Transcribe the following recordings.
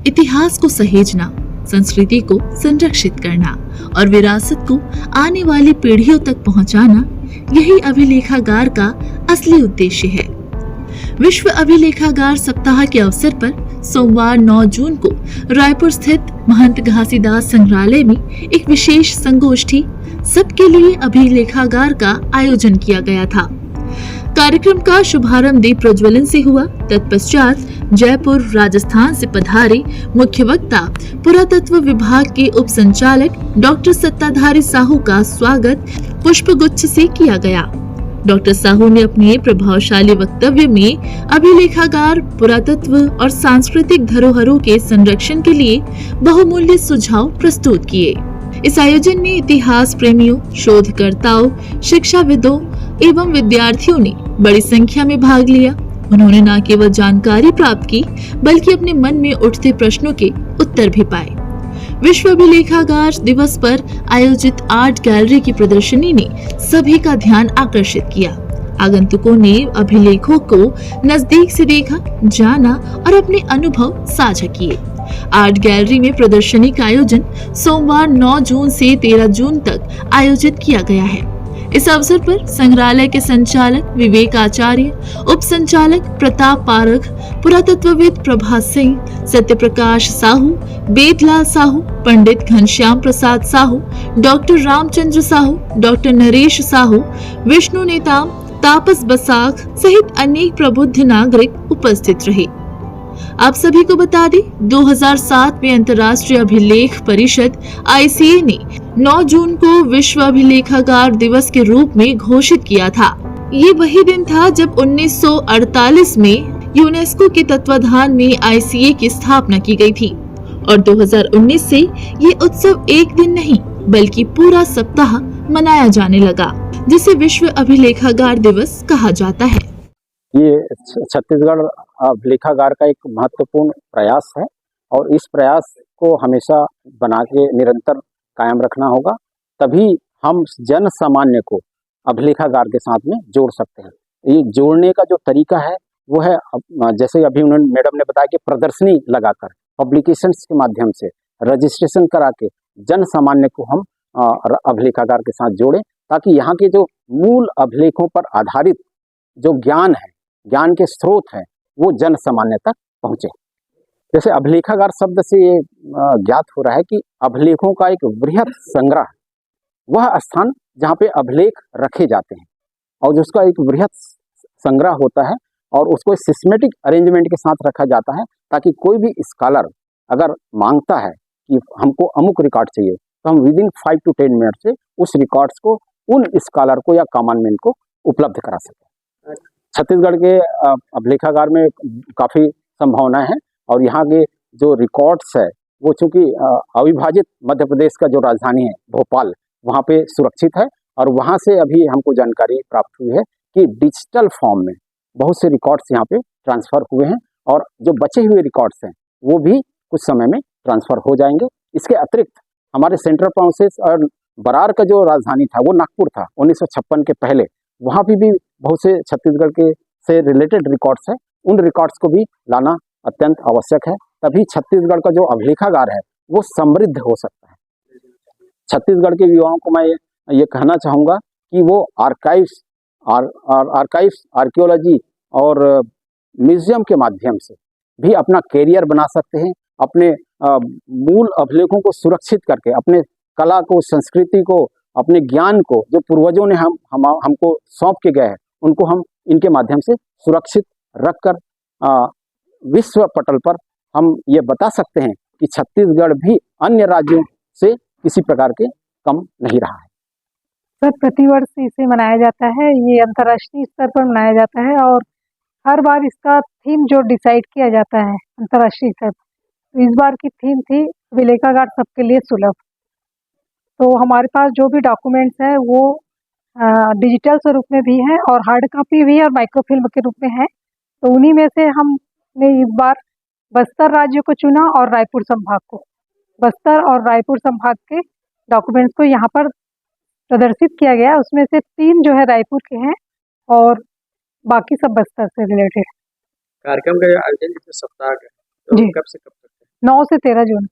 इतिहास को सहेजना, संस्कृति को संरक्षित करना और विरासत को आने वाली पीढ़ियों तक पहुंचाना, यही अभिलेखागार का असली उद्देश्य है। विश्व अभिलेखागार सप्ताह के अवसर पर सोमवार 9 जून को रायपुर स्थित महंत घासीदास संग्रहालय में एक विशेष संगोष्ठी सबके लिए अभिलेखागार का आयोजन किया गया था। कार्यक्रम का शुभारंभ दीप प्रज्वलन से हुआ। तत्पश्चात जयपुर, राजस्थान से पधारे मुख्य वक्ता पुरातत्व विभाग के उप संचालक डॉक्टर सत्ताधारी साहू का स्वागत पुष्पगुच्छ से किया गया। डॉक्टर साहू ने अपने प्रभावशाली वक्तव्य में अभिलेखागार पुरातत्व और सांस्कृतिक धरोहरों के संरक्षण के लिए बहुमूल्य सुझाव प्रस्तुत किए। इस आयोजन में इतिहास प्रेमियों, शोधकर्ताओं, शिक्षाविदों एवं विद्यार्थियों ने बड़ी संख्या में भाग लिया। उन्होंने न केवल जानकारी प्राप्त की, बल्कि अपने मन में उठते प्रश्नों के उत्तर भी पाए। विश्व अभिलेखागार दिवस पर आयोजित आर्ट गैलरी की प्रदर्शनी ने सभी का ध्यान आकर्षित किया। आगंतुकों ने अभिलेखों को नजदीक से देखा, जाना और अपने अनुभव साझा किए। आर्ट गैलरी में प्रदर्शनी का आयोजन सोमवार 9 जून से 13 जून तक आयोजित किया गया है। इस अवसर पर संग्रहालय के संचालक विवेक आचार्य, उप संचालक प्रताप पारख, पुरातत्वविद प्रभा सिंह, सत्यप्रकाश साहू, बेदलाल साहू, पंडित घनश्याम प्रसाद साहू, डॉक्टर रामचंद्र साहू, डॉक्टर नरेश साहू, विष्णु नेताम, तापस बसाक सहित अनेक प्रबुद्ध नागरिक उपस्थित रहे। आप सभी को बता दें, 2007 में अंतर्राष्ट्रीय अभिलेख परिषद ICA ने 9 जून को विश्व अभिलेखागार दिवस के रूप में घोषित किया था। ये वही दिन था जब 1948 में यूनेस्को के तत्वाधान में ICA की स्थापना की गई थी और 2019 से ये उत्सव एक दिन नहीं बल्कि पूरा सप्ताह मनाया जाने लगा, जिसे विश्व अभिलेखागार दिवस कहा जाता है। ये छत्तीसगढ़ अभिलेखागार का एक महत्वपूर्ण प्रयास है और इस प्रयास को हमेशा बना के निरंतर कायम रखना होगा, तभी हम जन सामान्य को अभिलेखागार के साथ में जोड़ सकते हैं। ये जोड़ने का जो तरीका है वो है, जैसे अभी उन्होंने मैडम ने बताया कि प्रदर्शनी लगाकर, पब्लिकेशंस के माध्यम से रजिस्ट्रेशन करा के जन सामान्य को हम अभिलेखागार के साथ जोड़ें, ताकि यहाँ के जो मूल अभिलेखों पर आधारित जो ज्ञान है, ज्ञान के स्रोत हैं, वो जन सामान्य तक पहुँचे। जैसे अभिलेखागार शब्द से ये ज्ञात हो रहा है कि अभिलेखों का एक वृहत संग्रह, वह स्थान जहाँ पे अभिलेख रखे जाते हैं और जिसका एक वृहत संग्रह होता है और उसको सिस्टेमेटिक अरेंजमेंट के साथ रखा जाता है, ताकि कोई भी स्कॉलर अगर मांगता है कि हमको अमुक रिकॉर्ड चाहिए, तो हम विदिन 5 to 10 मिनट से उस रिकॉर्ड्स को उन स्कॉलर को या कॉमन मैन को उपलब्ध करा सकें। छत्तीसगढ़ के अभिलेखागार में काफ़ी संभावनाएं हैं और यहाँ के जो रिकॉर्ड्स है वो चूँकि अविभाजित मध्य प्रदेश का जो राजधानी है भोपाल, वहाँ पे सुरक्षित है और वहाँ से अभी हमको जानकारी प्राप्त हुई है कि डिजिटल फॉर्म में बहुत से रिकॉर्ड्स यहाँ पे ट्रांसफ़र हुए हैं और जो बचे हुए रिकॉर्ड्स हैं वो भी कुछ समय में ट्रांसफ़र हो जाएंगे। इसके अतिरिक्त हमारे सेंट्रल प्रोविंसेस और बरार का जो राजधानी था वो नागपुर था 1956 के पहले, वहाँ भी बहुत से छत्तीसगढ़ के से रिलेटेड रिकॉर्ड्स हैं, उन रिकॉर्ड्स को भी लाना अत्यंत आवश्यक है, तभी छत्तीसगढ़ का जो अभिलेखागार है वो समृद्ध हो सकता है। छत्तीसगढ़ के युवाओं को मैं ये कहना चाहूँगा कि वो आर्काइव्स, आर्कियोलॉजी और म्यूजियम के माध्यम से भी अपना कैरियर बना सकते हैं। अपने मूल अभिलेखों को सुरक्षित करके अपने कला को, संस्कृति को, अपने ज्ञान को जो पूर्वजों ने हमको सौंप के गए हैं, उनको हम इनके माध्यम से सुरक्षित रखकर विश्व पटल पर हम ये बता सकते हैं कि छत्तीसगढ़ भी अन्य राज्यों से किसी प्रकार के कम नहीं रहा है। सर, प्रतिवर्ष इसे मनाया जाता है, ये अंतर्राष्ट्रीय स्तर पर मनाया जाता है और हर बार इसका थीम जो डिसाइड किया जाता है अंतर्राष्ट्रीय स्तर पर, तो इस बार की थीम थी अभिलेखागार सबके लिए सुलभ। तो हमारे पास जो भी डॉक्यूमेंट्स हैं वो डिजिटल स्वरूप में भी हैं और हार्ड कॉपी भी और माइक्रोफिल्म के रूप में है। तो उन्हीं में से हमने इस बार बस्तर राज्य को चुना और रायपुर संभाग को, बस्तर और रायपुर संभाग के डॉक्यूमेंट्स को यहाँ पर प्रदर्शित किया गया। उसमें से 3 जो है रायपुर के हैं और बाकी सब बस्तर से रिलेटेड। कार्यक्रम का आयोजन सप्ताह का, तो कब से कब तक? 9 से 13 जून।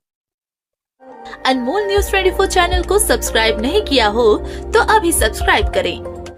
अनमोल न्यूज 24 चैनल को सब्सक्राइब नहीं किया हो तो अभी सब्सक्राइब करें